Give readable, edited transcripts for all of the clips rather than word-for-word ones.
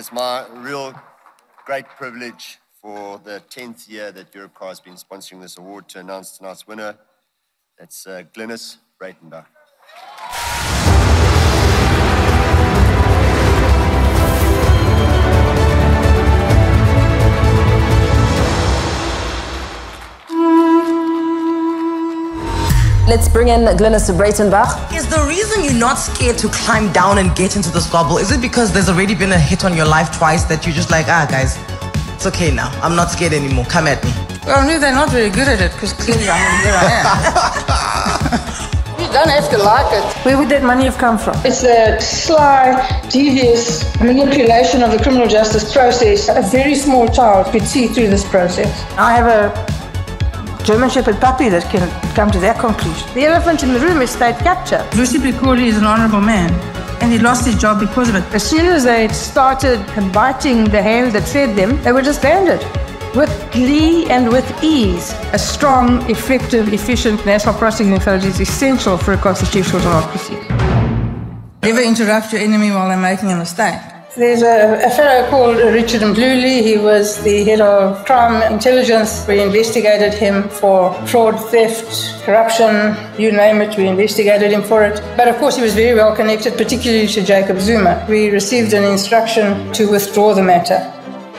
It's my real great privilege for the 10th year that Europcar has been sponsoring this award to announce tonight's winner. It's Glynnis Breytenbach. Let's bring in Glynnis Breytenbach. Is the reason you're not scared to climb down and get into the squabble, is it because there's already been a hit on your life twice that you're just like, guys, it's okay now. I'm not scared anymore. Come at me. Well, no, they're not very good at it because clearly here I am. You don't have to like it. Where would that money have come from? It's a sly, devious manipulation of the criminal justice process. A very small child could see through this process. I have a German Shepherd puppy that can come to that conclusion. The elephant in the room is state capture. Lucy Piccoli is an honourable man, and he lost his job because of it. As soon as they started biting the hand that fed them, they were disbanded. With glee and with ease. A strong, effective, efficient National Prosecuting Authority is essential for a constitutional democracy. Never interrupt your enemy while they're making a mistake. There's a fellow called Richard Mdluli. He was the head of crime intelligence. We investigated him for fraud, theft, corruption, you name it, we investigated him for it. But of course he was very well connected, particularly to Jacob Zuma. We received an instruction to withdraw the matter.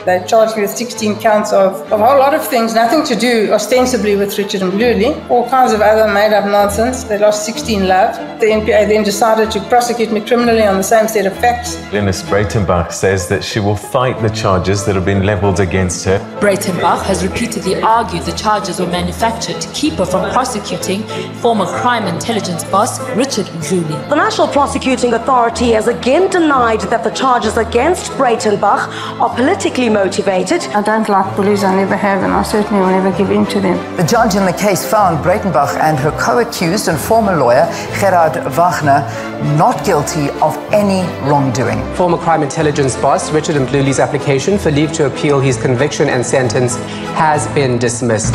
They charged me with 16 counts of a whole lot of things, nothing to do ostensibly with Richard Mdluli, all kinds of other made-up nonsense. They lost 16 love. The NPA then decided to prosecute me criminally on the same set of facts. Glynnis Breytenbach says that she will fight the charges that have been levelled against her. Breytenbach has repeatedly argued the charges were manufactured to keep her from prosecuting former crime intelligence boss Richard Mdluli. The National Prosecuting Authority has again denied that the charges against Breytenbach are politically motivated. I don't like bullies, I never have, and I certainly will never give in to them. The judge in the case found Breytenbach and her co-accused and former lawyer, Gerard Wagner, not guilty of any wrongdoing. Former crime intelligence boss Richard Mdluli's application for leave to appeal his conviction and sentence has been dismissed.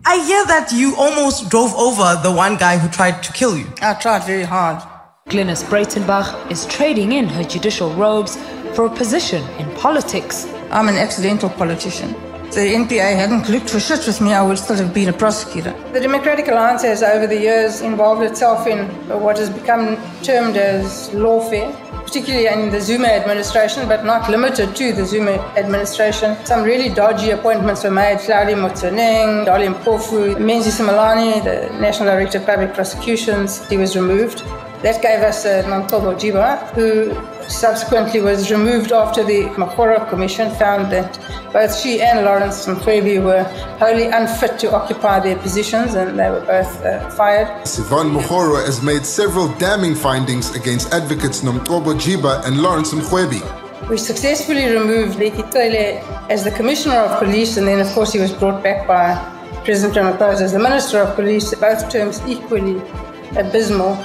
I hear that you almost drove over the one guy who tried to kill you. I tried very hard. Glynnis Breytenbach is trading in her judicial robes for a position in politics. I'm an accidental politician. If the NPA hadn't looked for shit with me, I would still have been a prosecutor. The Democratic Alliance has over the years involved itself in what has become termed as lawfare, particularly in the Zuma administration, but not limited to the Zuma administration. Some really dodgy appointments were made. Claudia Motsoeneng, Dolly Mpofu, Menzi Simelane, the National Director of Public Prosecutions, he was removed. That gave us Nomtobo Jiba, who subsequently was removed after the Mahoro Commission found that both she and Lawrence Mkhwebi were wholly unfit to occupy their positions, and they were both fired. Sivan Mahoro has made several damning findings against advocates Nomtobo Jiba and Lawrence Mkhwebi. We successfully removed Leki Tele as the Commissioner of Police, and then of course he was brought back by President Ramaphosa as the Minister of Police, both terms equally abysmal.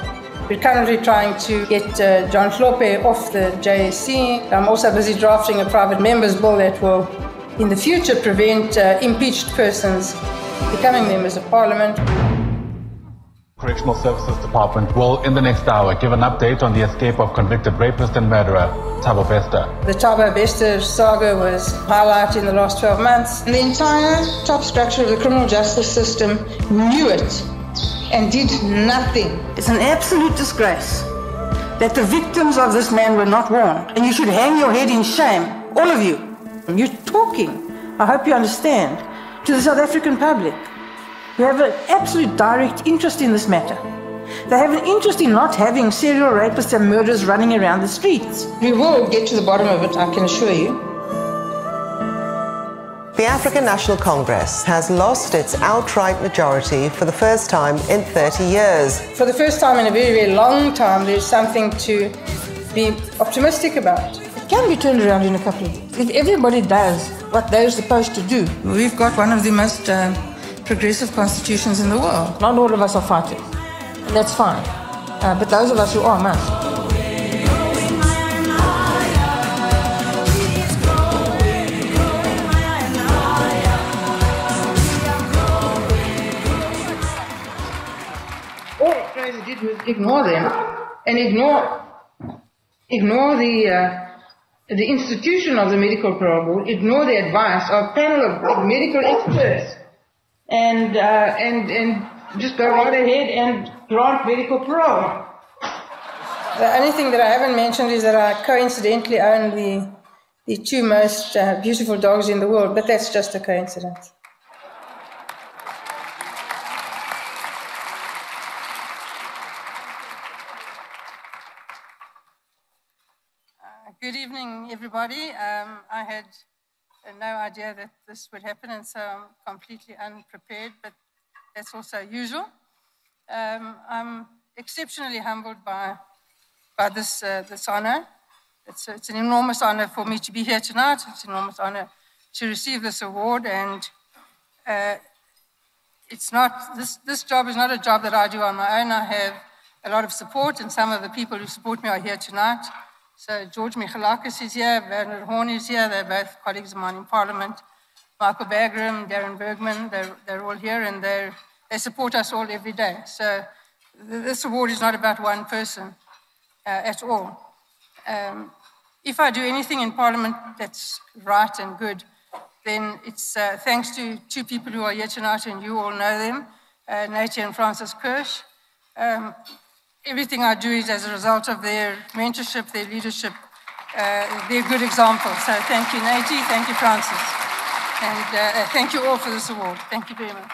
We're currently trying to get John Hlophe off the JSC. I'm also busy drafting a private members bill that will, in the future, prevent impeached persons becoming members of Parliament. Correctional Services Department will, in the next hour, give an update on the escape of convicted rapist and murderer, Thabo Bester. The Thabo Bester saga was highlighted in the last 12 months. The entire top structure of the criminal justice system knew it and did nothing. It's an absolute disgrace that the victims of this man were not warned. And you should hang your head in shame, all of you. You're talking, I hope you understand, to the South African public. You have an absolute direct interest in this matter. They have an interest in not having serial rapists and murderers running around the streets. We will get to the bottom of it, I can assure you. The African National Congress has lost its outright majority for the first time in 30 years. For the first time in a very, very long time, there's something to be optimistic about. It can be turned around in a couple of years. If everybody does what they're supposed to do. We've got one of the most progressive constitutions in the world. Not all of us are fighting, and that's fine. But those of us who are must. Did was ignore them and ignore the the institution of the Medical Parole Board ignore the advice of a panel of medical experts and just go right ahead and grant medical parole. The only thing that I haven't mentioned is that I coincidentally own the two most beautiful dogs in the world, but that's just a coincidence. Good evening, everybody. I had no idea that this would happen, and so I'm completely unprepared, but that's also usual. I'm exceptionally humbled by this honor. It's an enormous honor for me to be here tonight. It's an enormous honor to receive this award, and this job is not a job that I do on my own. I have a lot of support, and some of the people who support me are here tonight. So George Michalakis is here, Bernard Horn is here, they're both colleagues of mine in Parliament. Michael Bagram, Darren Bergman, they're all here, and they support us all every day. So this award is not about one person at all. If I do anything in Parliament that's right and good, then it's thanks to two people who are here tonight, and you all know them, Natie and Francis Kirsch. Everything I do is as a result of their mentorship, their leadership, their good example. So thank you, Natie, thank you, Francis. And thank you all for this award. Thank you very much.